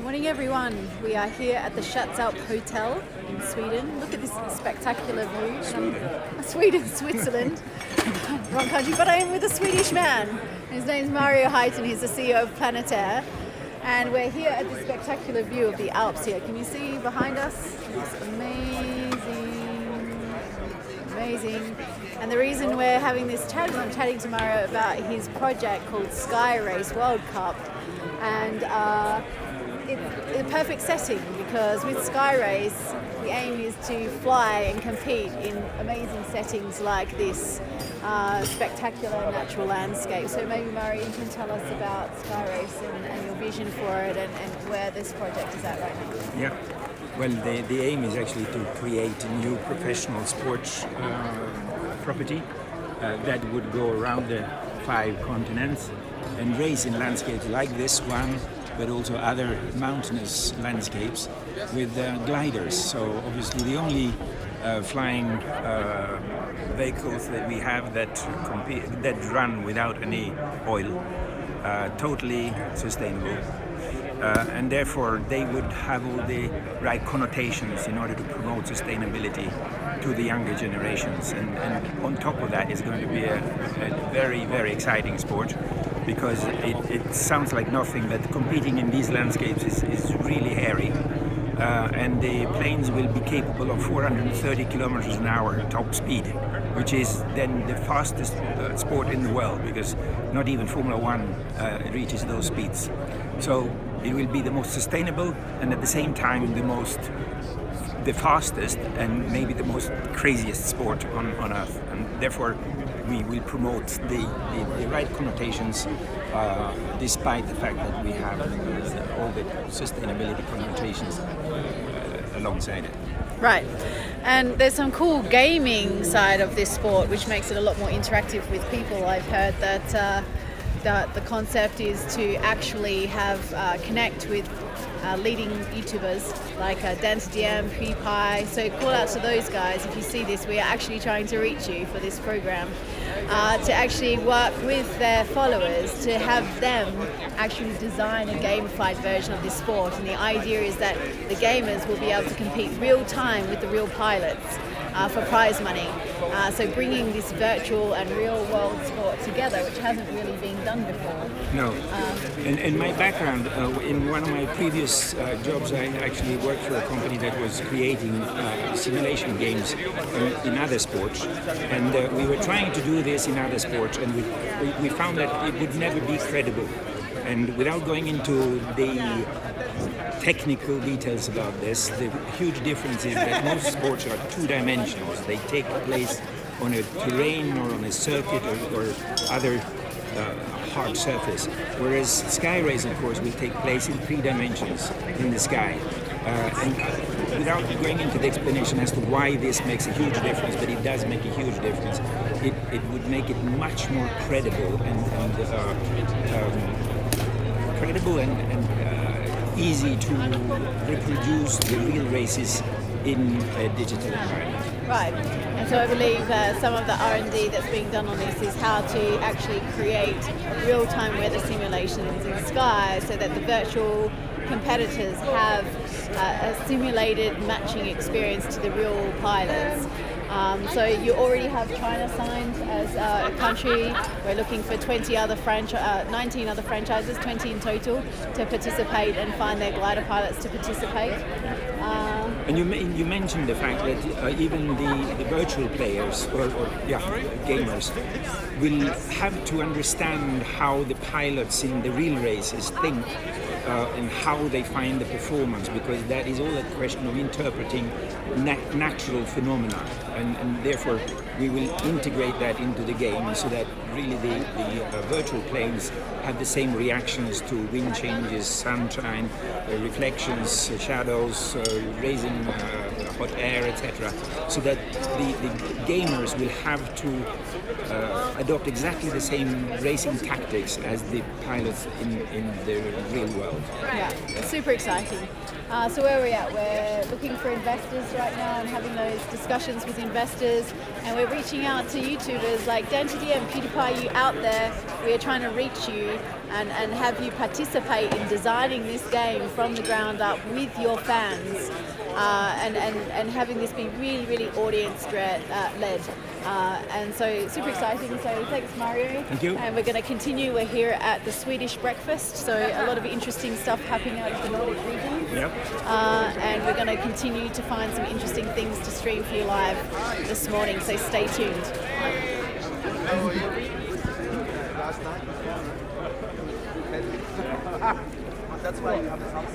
Morning everyone, we are here at the Schatzalp Hotel in Sweden. Look at this spectacular view. Sweden, Switzerland, wrong country, but I am with a Swedish man. His name's Mario Hytten, he's the CEO of Planetaire. And we're here at this spectacular view of the Alps here. Can you see behind us? It's amazing. And the reason we're having this chat is I'm chatting to Mario about his project called Skyrace World Cup. And it's a perfect setting because with Skyrace, the aim is to fly and compete in amazing settings like this spectacular natural landscape. So maybe Mario, you can tell us about Skyrace and your vision for it and where this project is at right now. Yeah. Well, the aim is actually to create a new professional sports property that would go around the 5 continents and race in landscapes like this one, but also other mountainous landscapes with gliders. So obviously the only flying vehicles that we have that run without any oil, totally sustainable. And therefore they would have all the right connotations in order to promote sustainability to the younger generations. And on top of that is going to be a very, very exciting sport, because it sounds like nothing, but competing in these landscapes is really hairy. And the planes will be capable of 430 kilometers an hour top speed, which is then the fastest sport in the world, because not even Formula One reaches those speeds. So it will be the most sustainable and at the same time the fastest and maybe the most craziest sport on Earth. And therefore we will promote the right connotations despite the fact that we have all the sustainability connotations alongside it. Right, and there's some cool gaming side of this sport which makes it a lot more interactive with people. I've heard that the concept is to actually have connect with leading YouTubers like Dance DM, PewDiePie. So call out to those guys if you see this. We are actually trying to reach you for this program to actually work with their followers to have them actually design a gamified version of this sport. And the idea is that the gamers will be able to compete real time with the real pilots for prize money. So bringing this virtual and real world sport together, which hasn't really been done before. No. In my background, in one of my previous jobs, I actually worked for a company that was creating simulation games in other sports. And we were trying to do this in other sports, and we found that it would never be credible. And without going into the technical details about this, the huge difference is that most sports are 2 dimensionals. They take place on a terrain or on a circuit or other hard surface, whereas Skyrace, of course, will take place in 3 dimensions in the sky. And without going into the explanation as to why this makes a huge difference, but it does make a huge difference, it would make it much more credible and easy to reproduce the real races in a digital environment. Right, and so I believe some of the R&D that's being done on this is how to actually create real-time weather simulations in the sky so that the virtual competitors have a simulated matching experience to the real pilots. So you already have China signed as a country. We're looking for 19 other franchises, 20 in total, to participate and find their glider pilots to participate. And you mentioned the fact that even the virtual players or gamers will have to understand how the pilots in the real races think and how they find the performance, because that is all a question of interpreting natural phenomena, and therefore we will integrate that into the game so that really the virtual planes have the same reactions to wind changes, sunshine, reflections, shadows, raising hot air, etc. So that the gamers will have to adopt exactly the same racing tactics as the pilots in the real world. Yeah, it's super exciting. So where are we at? We're looking for investors right now and having those discussions with investors, and we're reaching out to YouTubers like Dance DM, PewDiePie, you out there. We are trying to reach you and have you participate in designing this game from the ground up with your fans, and having this be really audience-led. And so super exciting. So thanks, Mario. Thank you. And we're going to continue. We're here at the Swedish breakfast, so a lot of interesting stuff happening out of the Nordic region. Yep. And we're going to continue to find some interesting things to stream for you live this morning, so stay tuned. That's why